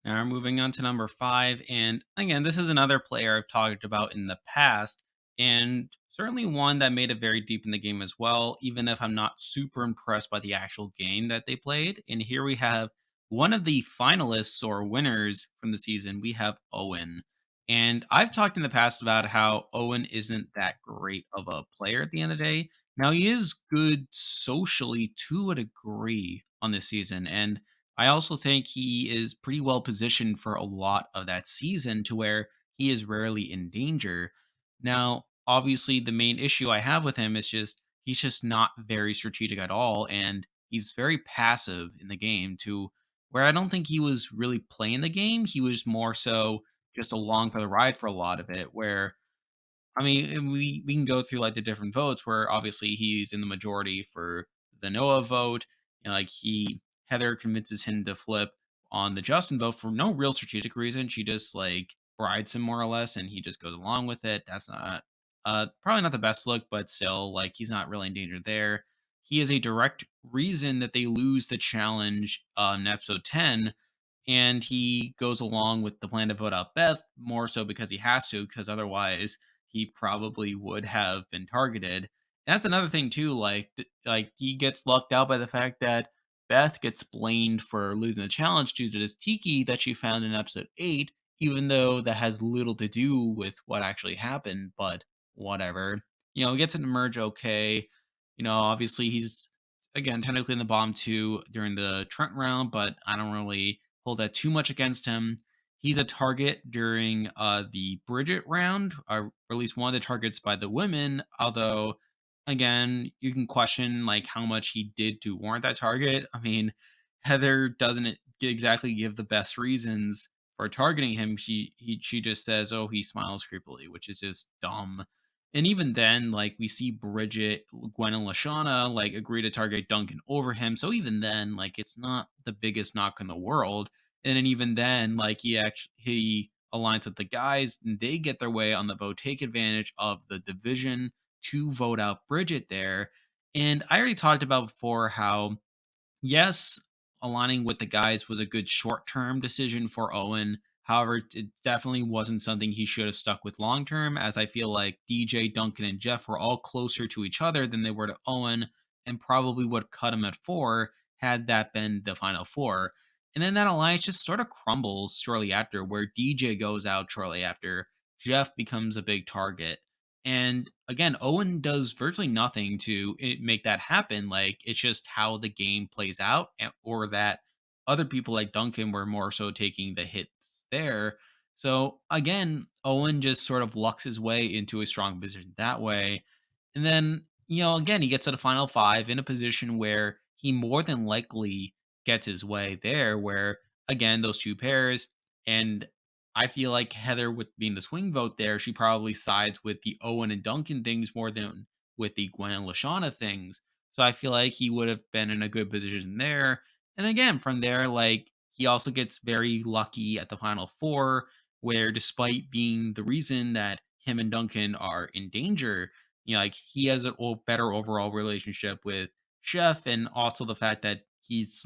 Now we're moving on to number 5. And again, this is another player I've talked about in the past, and certainly one that made it very deep in the game as well, even if I'm not super impressed by the actual game that they played. And here we have one of the finalists or winners from the season, we have Owen. And I've talked in the past about how Owen isn't that great of a player at the end of the day. Now, he is good socially to a degree on this season. And I also think he is pretty well positioned for a lot of that season to where he is rarely in danger. Now, obviously, the main issue I have with him is just he's just not very strategic at all. And he's very passive in the game to where I don't think he was really playing the game. He was more so just along for the ride for a lot of it, where I mean, we can go through like the different votes where obviously he's in the majority for the Noah vote. Like Heather convinces him to flip on the Justin vote for no real strategic reason. She just like brides him more or less, and he just goes along with it. That's not probably not the best look, but still like he's not really in danger there. He is a direct reason that they lose the challenge in episode 10, and he goes along with the plan to vote out Beth more so because he has to, because otherwise he probably would have been targeted. That's another thing too. Like he gets lucked out by the fact that Beth gets blamed for losing the challenge due to this tiki that she found in episode 8, even though that has little to do with what actually happened. But whatever, he gets it to merge okay. Obviously he's again technically in the bottom two during the Trent round, but I don't really hold that too much against him. He's a target during the Bridgette round, or at least one of the targets by the women. Although, again, you can question like how much he did to warrant that target. I mean, Heather doesn't exactly give the best reasons for targeting him. She just says, "Oh, he smiles creepily," which is just dumb. And even then, like we see Bridgette, Gwen, and Lashana like agree to target Duncan over him. So even then, like it's not the biggest knock in the world. And then even then, like he aligns with the guys and they get their way on the vote, take advantage of the division to vote out Bridgette there. And I already talked about before how yes, aligning with the guys was a good short-term decision for Owen. However, it definitely wasn't something he should have stuck with long term, as I feel like DJ, Duncan, and Jeff were all closer to each other than they were to Owen, and probably would have cut him at 4 had that been the final 4. And then that alliance just sort of crumbles shortly after, where DJ goes out shortly after. Jeff becomes a big target. And again, Owen does virtually nothing to make that happen. Like it's just how the game plays out, or that other people like Duncan were more so taking the hits there. So again, Owen just sort of lucks his way into a strong position that way. And then, again, he gets to the final 5 in a position where he more than likely gets his way there, where again, those two pairs. And I feel like Heather, with being the swing vote there, she probably sides with the Owen and Duncan things more than with the Gwen and Lashana things. So I feel like he would have been in a good position there. And again, from there, like he also gets very lucky at the final 4, where despite being the reason that him and Duncan are in danger, like he has a better overall relationship with Chef, and also the fact that he's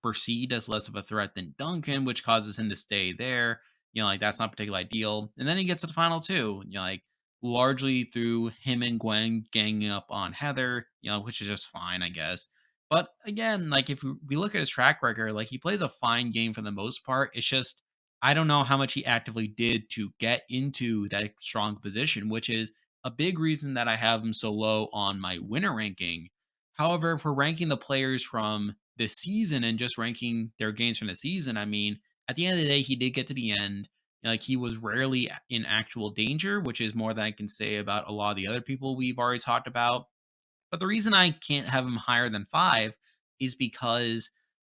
perceived as less of a threat than Duncan, which causes him to stay there. Like that's not particularly ideal. And then he gets to the final 2, like largely through him and Gwen ganging up on Heather, which is just fine, I guess. But again, like if we look at his track record, like he plays a fine game for the most part. It's just I don't know how much he actively did to get into that strong position, which is a big reason that I have him so low on my winner ranking. However, if we're ranking the players from this season and just ranking their games from the season, I mean, at the end of the day, he did get to the end. Like he was rarely in actual danger, which is more than I can say about a lot of the other people we've already talked about. But the reason I can't have him higher than 5 is because,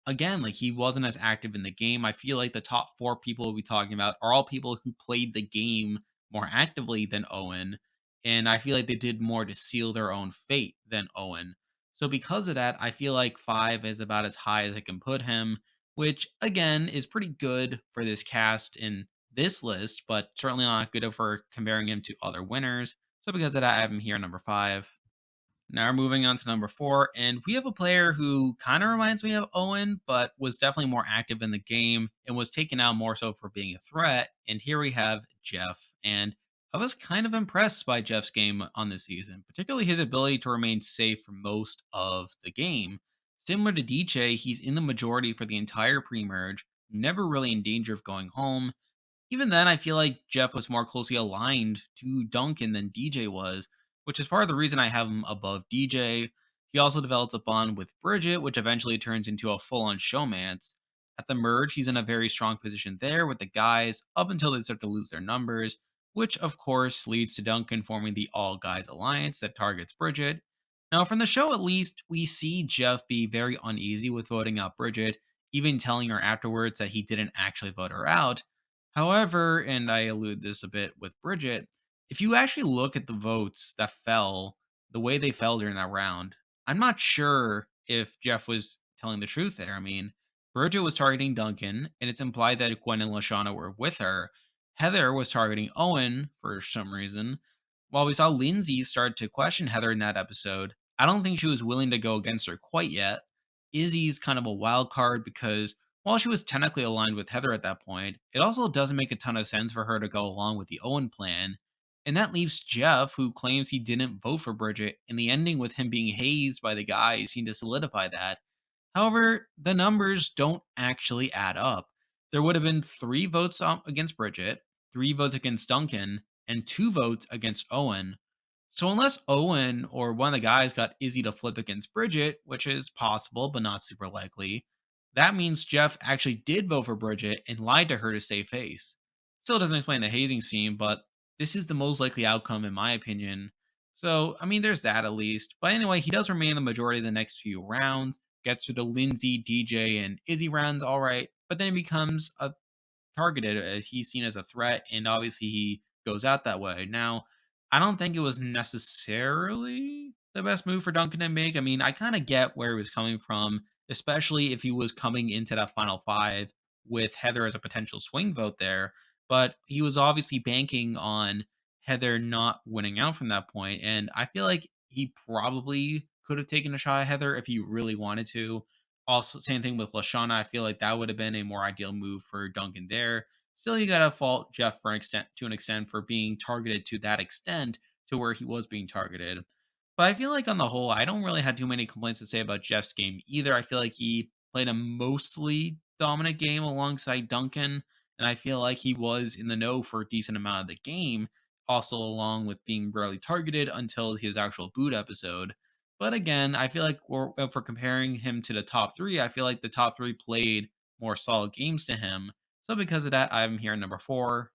again, like he wasn't as active in the game. I feel like the top 4 people we'll be talking about are all people who played the game more actively than Owen. And I feel like they did more to seal their own fate than Owen. So because of that, I feel like 5 is about as high as I can put him, which again is pretty good for this cast in this list, but certainly not good for comparing him to other winners. So because of that, I have him here at number 5. Now we're moving on to number 4, and we have a player who kind of reminds me of Owen, but was definitely more active in the game and was taken out more so for being a threat. And here we have Jeff, and I was kind of impressed by Jeff's game on this season, particularly his ability to remain safe for most of the game. Similar to DJ, he's in the majority for the entire pre merge, never really in danger of going home. Even then, I feel like Jeff was more closely aligned to Duncan than DJ was, which is part of the reason I have him above DJ. He also develops a bond with Bridgette, which eventually turns into a full on showmance. At the merge, he's in a very strong position there with the guys up until they start to lose their numbers, which of course leads to Duncan forming the All Guys Alliance that targets Bridgette. Now, from the show at least, we see Jeff be very uneasy with voting out Bridgette, even telling her afterwards that he didn't actually vote her out. However, and I allude this a bit with Bridgette, if you actually look at the votes that fell, the way they fell during that round, I'm not sure if Jeff was telling the truth there. I mean, Bridgette was targeting Duncan, and it's implied that Gwen and Lashana were with her. Heather was targeting Owen for some reason. While we saw Lindsay start to question Heather in that episode, I don't think she was willing to go against her quite yet. Izzy's kind of a wild card because while she was technically aligned with Heather at that point, it also doesn't make a ton of sense for her to go along with the Owen plan. And that leaves Jeff, who claims he didn't vote for Bridgette, and the ending with him being hazed by the guys seemed to solidify that. However, the numbers don't actually add up. There would have been 3 votes against Bridgette, 3 votes against Duncan, and 2 votes against Owen. So unless Owen or one of the guys got Izzy to flip against Bridgette, which is possible but not super likely, that means Jeff actually did vote for Bridgette and lied to her to save face. Still doesn't explain the hazing scene, but this is the most likely outcome in my opinion. So, I mean, there's that at least. But anyway, he does remain the majority of the next few rounds, gets through the Lindsay, DJ, and Izzy rounds all right, but then becomes a targeted as he's seen as a threat, and obviously he goes out that way. Now, I don't think it was necessarily the best move for Duncan to make. I mean, I kind of get where he was coming from, especially if he was coming into that final five with Heather as a potential swing vote there. But he was obviously banking on Heather not winning out from that point, and I feel like he probably could have taken a shot at Heather if he really wanted to. Also, same thing with Lashana. I feel like that would have been a more ideal move for Duncan there. Still, you gotta fault Jeff for an extent for being targeted to that extent to where he was being targeted. But I feel like on the whole, I don't really have too many complaints to say about Jeff's game either. I feel like he played a mostly dominant game alongside Duncan, and I feel like he was in the know for a decent amount of the game. Also, along with being rarely targeted until his actual boot episode. But again, I feel like if we're comparing him to the top three, I feel like the top three played more solid games to him. So because of that, I have him here at number four.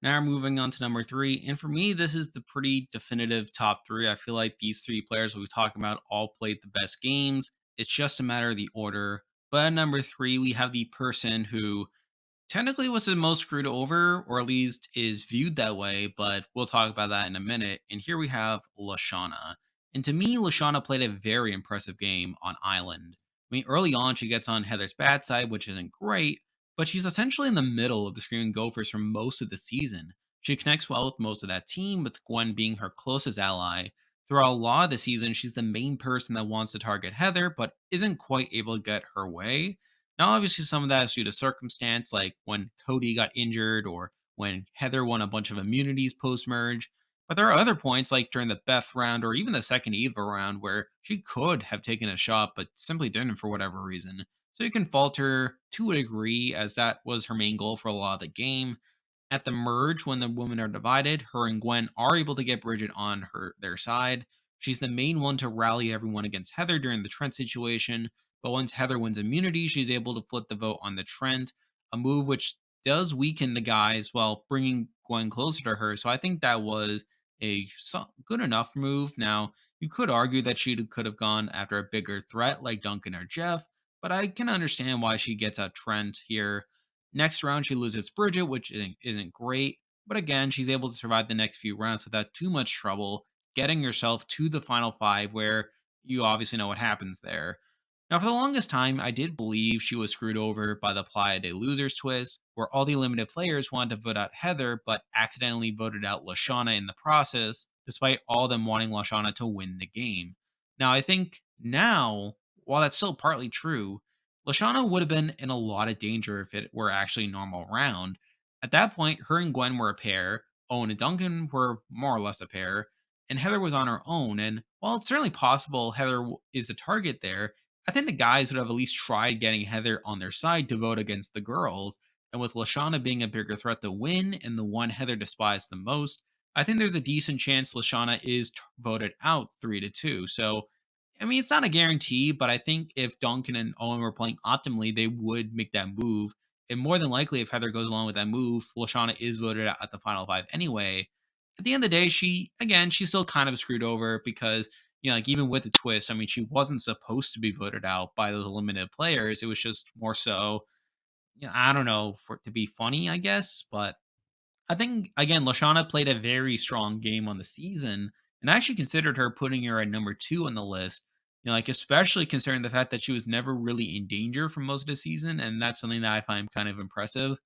Now we're moving on to number three. And for me, this is the pretty definitive top three. I feel like these 3 players we've talked about all played the best games. It's just a matter of the order. But at number three, we have the person who technically was the most screwed over, or at least is viewed that way, but we'll talk about that in a minute. And here we have Lashana. And to me, Lashana played a very impressive game on Island. I mean, early on, she gets on Heather's bad side, which isn't great, but she's essentially in the middle of the Screaming Gophers for most of the season. She connects well with most of that team, with Gwen being her closest ally. Throughout a lot of the season, she's the main person that wants to target Heather, but isn't quite able to get her way. Now, obviously, some of that is due to circumstance, like when Cody got injured or when Heather won a bunch of immunities post merge. But there are other points, like during the Beth round or even the second Eva round, where she could have taken a shot, but simply didn't for whatever reason. So you can fault her to a degree, as that was her main goal for a lot of the game. At the merge, when the women are divided, her and Gwen are able to get Bridgette on their side. She's the main one to rally everyone against Heather during the Trent situation, but once Heather wins immunity, she's able to flip the vote on the Trent, a move which does weaken the guys while bringing Gwen closer to her. So I think that was a good enough move. Now, you could argue that she could have gone after a bigger threat like Duncan or Jeff, but I can understand why she gets a Trent here. Next round, she loses Bridgette, which isn't great, but again, she's able to survive the next few rounds without too much trouble, getting herself to the final five where you obviously know what happens there. Now, for the longest time, I did believe she was screwed over by the Playa de Losers twist, where all the limited players wanted to vote out Heather, but accidentally voted out Lashana in the process, despite all of them wanting Lashana to win the game. Now, I think now, while that's still partly true, Lashana would have been in a lot of danger if it were actually a normal round. At that point, her and Gwen were a pair, Owen and Duncan were more or less a pair, and Heather was on her own. And while it's certainly possible Heather is the target there, I think the guys would have at least tried getting Heather on their side to vote against the girls. And with Lashana being a bigger threat to win and the one Heather despised the most, I think there's a decent chance Lashana is voted out 3-2. So, I mean, it's not a guarantee, but I think if Duncan and Owen were playing optimally, they would make that move. And more than likely, if Heather goes along with that move, Lashana is voted out at the final five anyway. At the end of the day, she's still kind of screwed over because, like even with the twist, I mean, she wasn't supposed to be voted out by those eliminated players. It was just more so, I don't know, for it to be funny, I guess. But I think again, Lashana played a very strong game on the season, and I actually considered her putting her at number two on the list. Like especially considering the fact that she was never really in danger for most of the season, and that's something that I find kind of impressive.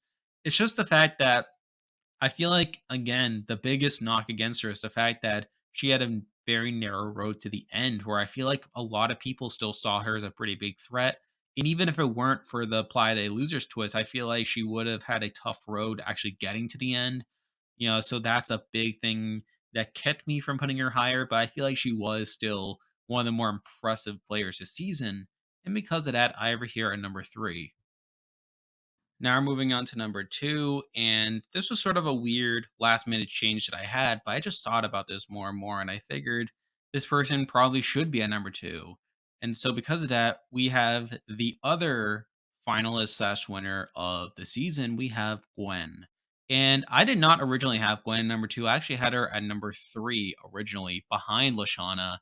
It's just the fact that I feel like again, the biggest knock against her is the fact that she had a very narrow road to the end where I feel like a lot of people still saw her as a pretty big threat. And even if it weren't for the Playa de Losers twist, I feel like she would have had a tough road actually getting to the end. So that's a big thing that kept me from putting her higher, but I feel like she was still one of the more impressive players this season. And because of that, I have her here at number three. Now we're moving on to number two, and this was sort of a weird last minute change that I had, but I just thought about this more and more, and I figured this person probably should be at number two. And so, because of that, we have the other finalist slash winner of the season. We have Gwen, and I did not originally have Gwen number two. I actually had her at number three originally, behind Lashana,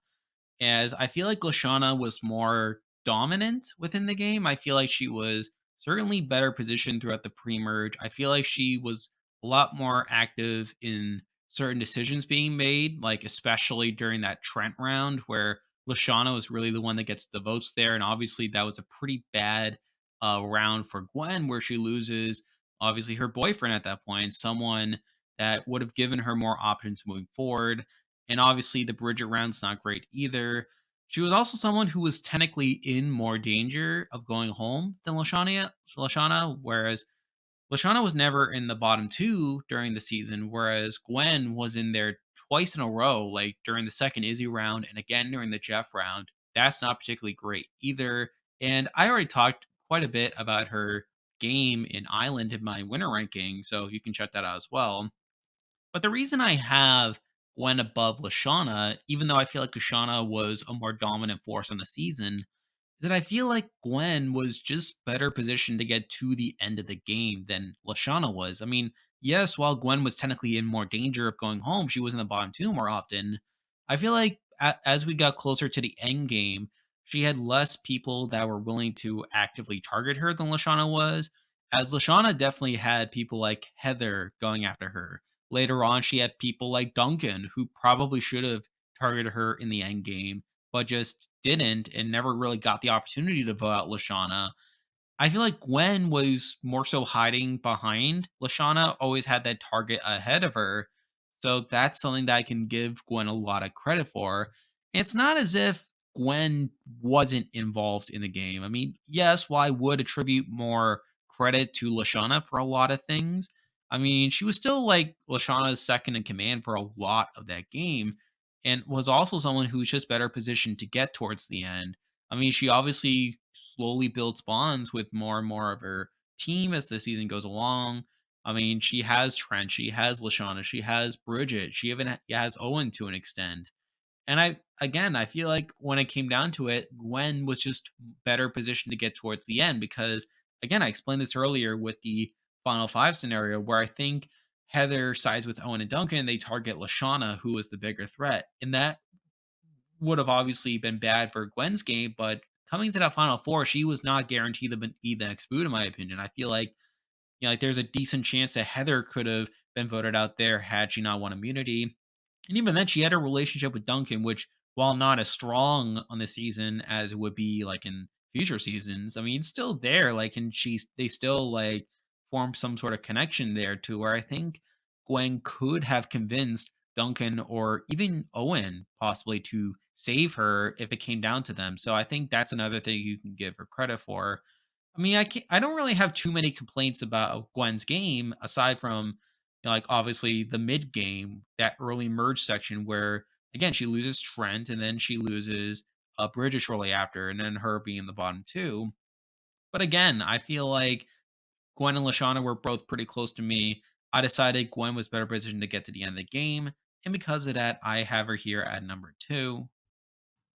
as I feel like Lashana was more dominant within the game. I feel like she was certainly better positioned throughout the pre-merge. I feel like she was a lot more active in certain decisions being made, like especially during that Trent round where Lashana was really the one that gets the votes there. And obviously that was a pretty bad round for Gwen where she loses obviously her boyfriend at that point, someone that would have given her more options moving forward. And obviously, the Bridgette round's not great either. She was also someone who was technically in more danger of going home than Lashana, whereas Lashana was never in the bottom two during the season, whereas Gwen was in there twice in a row, like during the second Izzy round and again during the Jeff round. That's not particularly great either. And I already talked quite a bit about her game in Island in my winner ranking, so you can check that out as well. But the reason I have Gwen above Lashana, even though I feel like Lashana was a more dominant force on the season, is that I feel like Gwen was just better positioned to get to the end of the game than Lashana was. I mean, yes, while Gwen was technically in more danger of going home, she was in the bottom two more often. I feel like as we got closer to the end game, she had less people that were willing to actively target her than Lashana was. As Lashana definitely had people like Heather going after her. Later on, she had people like Duncan who probably should have targeted her in the end game but just didn't and never really got the opportunity to vote out Lashana. I feel like Gwen was more so hiding behind Lashana, always had that target ahead of her. So that's something that I can give Gwen a lot of credit for. It's not as if Gwen wasn't involved in the game. I mean, yes, while I would attribute more credit to Lashana for a lot of things, I mean, she was still like Lashana's second in command for a lot of that game and was also someone who's just better positioned to get towards the end. I mean, she obviously slowly builds bonds with more and more of her team as the season goes along. I mean, she has Trent, she has Lashana, she has Bridgette, she even has Owen to an extent. And I feel like when it came down to it, Gwen was just better positioned to get towards the end because, again, I explained this earlier with the final five scenario where I think Heather sides with Owen and Duncan, they target Lashana, who is the bigger threat. And that would have obviously been bad for Gwen's game, but coming to that final four, she was not guaranteed to be the next boot, in my opinion. I feel like, like there's a decent chance that Heather could have been voted out there had she not won immunity. And even then, she had a relationship with Duncan, which, while not as strong on the season as it would be like in future seasons, I mean, it's still there. Like, and they still like form some sort of connection there to where I think Gwen could have convinced Duncan or even Owen possibly to save her if it came down to them. So I think that's another thing you can give her credit for. I mean, I don't really have too many complaints about Gwen's game aside from, like obviously the mid game, that early merge section where again she loses Trent and then she loses Bridget shortly after, and then her being the bottom two. But again, I feel like Gwen and Lashana were both pretty close to me. I decided Gwen was better positioned to get to the end of the game, and because of that, I have her here at number two.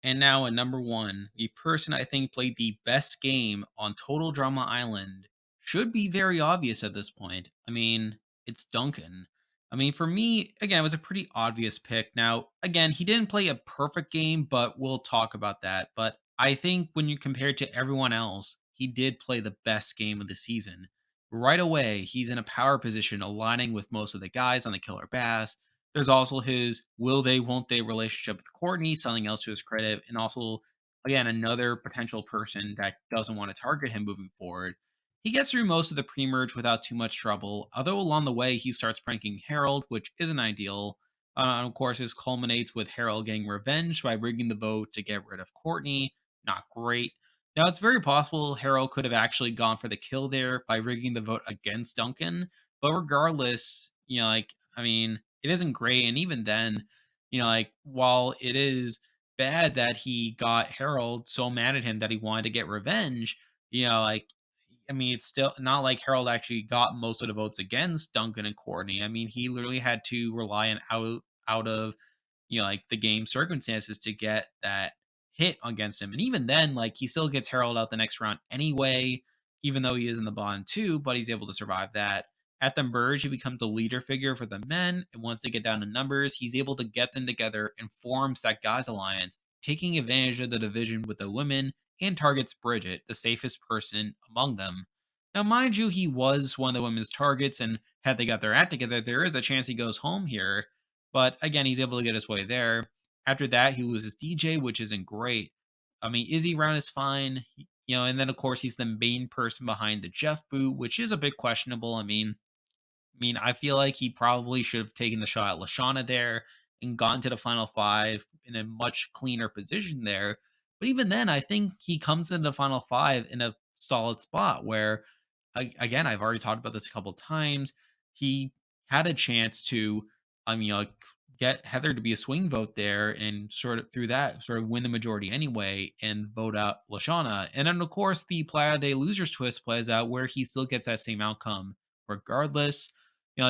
And now at number one, the person I think played the best game on Total Drama Island should be very obvious at this point. I mean, it's Duncan. I mean, for me, again, it was a pretty obvious pick. Now, again, he didn't play a perfect game, but we'll talk about that. But I think when you compare it to everyone else, he did play the best game of the season. Right away, he's in a power position, aligning with most of the guys on the Killer Bass. There's also his will they, won't they relationship with Courtney, something else to his credit, and also, again, another potential person that doesn't want to target him moving forward. He gets through most of the pre merge without too much trouble, although along the way he starts pranking Harold, which isn't ideal. And of course, this culminates with Harold getting revenge by rigging the vote to get rid of Courtney. Not great. Now, it's very possible Harold could have actually gone for the kill there by rigging the vote against Duncan, but regardless, I mean, it isn't great. And even then, while it is bad that he got Harold so mad at him that he wanted to get revenge, I mean, it's still not like Harold actually got most of the votes against Duncan and Courtney. I mean, he literally had to rely on out of the game circumstances to get that hit against him. And even then, like he still gets Harold out the next round anyway, even though he is in the bottom two, but he's able to survive that. At the merge, he becomes the leader figure for the men, and once they get down to numbers, he's able to get them together and forms that guys alliance, taking advantage of the division with the women and targets Bridgette, the safest person among them. Now, mind you, he was one of the women's targets, and had they got their act together, there is a chance he goes home here. But again, he's able to get his way there. After that, he loses DJ, which isn't great. I mean, Izzy round is fine, and then of course he's the main person behind the Jeff boot, which is a bit questionable. I mean, I feel like he probably should have taken the shot at Lashana there and gone to the final five in a much cleaner position there. But even then, I think he comes into the final five in a solid spot where, again, I've already talked about this a couple times. He had a chance to, get Heather to be a swing vote there and sort of through that sort of win the majority anyway and vote out Lashana. And then, of course, the Playa de Losers twist plays out where he still gets that same outcome regardless.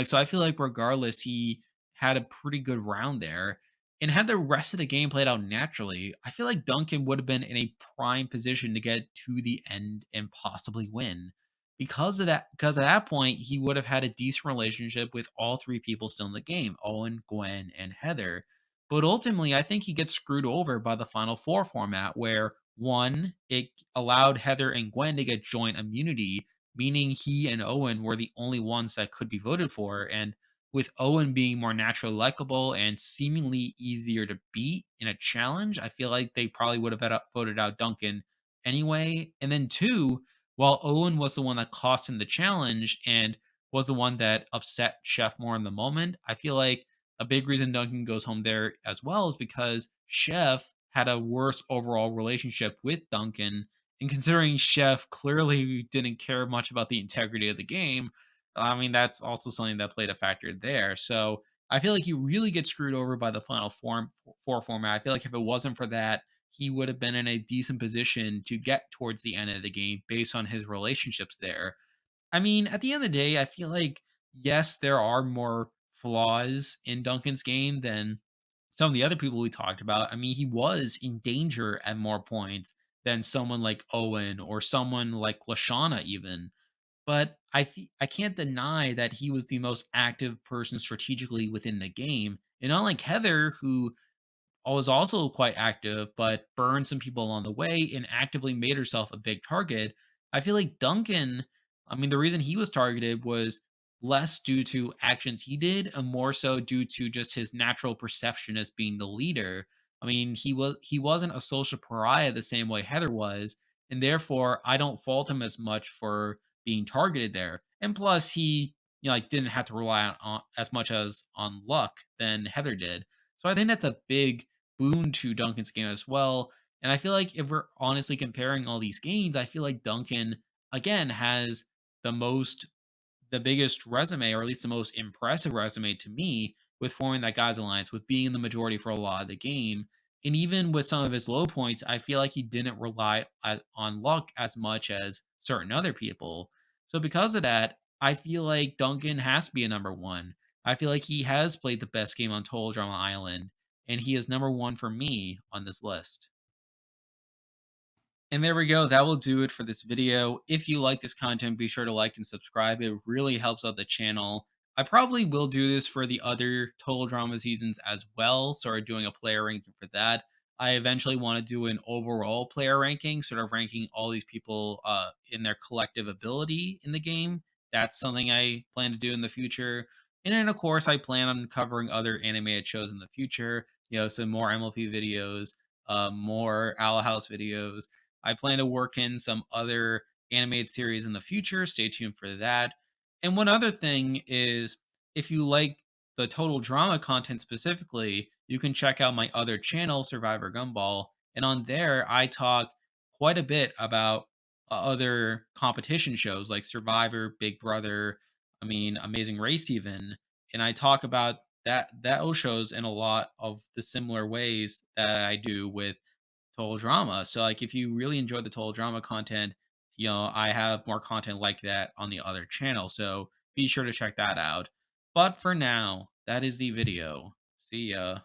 So I feel like regardless, he had a pretty good round there. And had the rest of the game played out naturally, I feel like Duncan would have been in a prime position to get to the end and possibly win. Because at that point, he would have had a decent relationship with all three people still in the game, Owen, Gwen, and Heather. But ultimately, I think he gets screwed over by the Final Four format, where one, it allowed Heather and Gwen to get joint immunity, meaning he and Owen were the only ones that could be voted for. And with Owen being more naturally likable and seemingly easier to beat in a challenge, I feel like they probably would have voted out Duncan anyway. And then two, while Owen was the one that cost him the challenge and was the one that upset Chef more in the moment, I feel like a big reason Duncan goes home there as well is because Chef had a worse overall relationship with Duncan, and considering Chef clearly didn't care much about the integrity of the game, I mean, that's also something that played a factor there. So I feel like he really gets screwed over by the final four format. I feel like if it wasn't for that, he would have been in a decent position to get towards the end of the game based on his relationships there. I mean, at the end of the day, I feel like, yes, there are more flaws in Duncan's game than some of the other people we talked about. I mean, he was in danger at more points than someone like Owen or someone like Lashana, even. But I can't deny that he was the most active person strategically within the game. And unlike Heather, who was also quite active, but burned some people along the way and actively made herself a big target. I feel like Duncan, I mean, the reason he was targeted was less due to actions he did and more so due to just his natural perception as being the leader. I mean, he wasn't a social pariah the same way Heather was, and therefore I don't fault him as much for being targeted there. And plus, he didn't have to rely on as much as on luck than Heather did. So I think that's a big boon to Duncan's game as well. And I feel like if we're honestly comparing all these games, I feel like Duncan again has the most the biggest resume, or at least the most impressive resume to me, with forming that guys alliance, with being in the majority for a lot of the game. And even with some of his low points, I feel like he didn't rely on luck as much as certain other people. So because of that, I feel like Duncan has to be a number one. I feel like he has played the best game on Total Drama Island, and he is number one for me on this list. And there we go. That will do it for this video. If you like this content, be sure to like and subscribe. It really helps out the channel. I probably will do this for the other Total Drama seasons as well. Start doing a player ranking for that. I eventually want to do an overall player ranking, sort of ranking all these people in their collective ability in the game. That's something I plan to do in the future. And then, of course, I plan on covering other animated shows in the future. Some more MLP videos, more Owl House videos. I plan to work in some other animated series in the future. Stay tuned for that. And one other thing is if you like the total drama content specifically, you can check out my other channel, Survivor Gumball. And on there, I talk quite a bit about other competition shows like Survivor, Big Brother, Amazing Race, even. And I talk about those shows in a lot of the similar ways that I do with Total Drama. So like if you really enjoy the Total Drama content, I have more content like that on the other channel. So be sure to check that out. But for now, that is the video. See ya.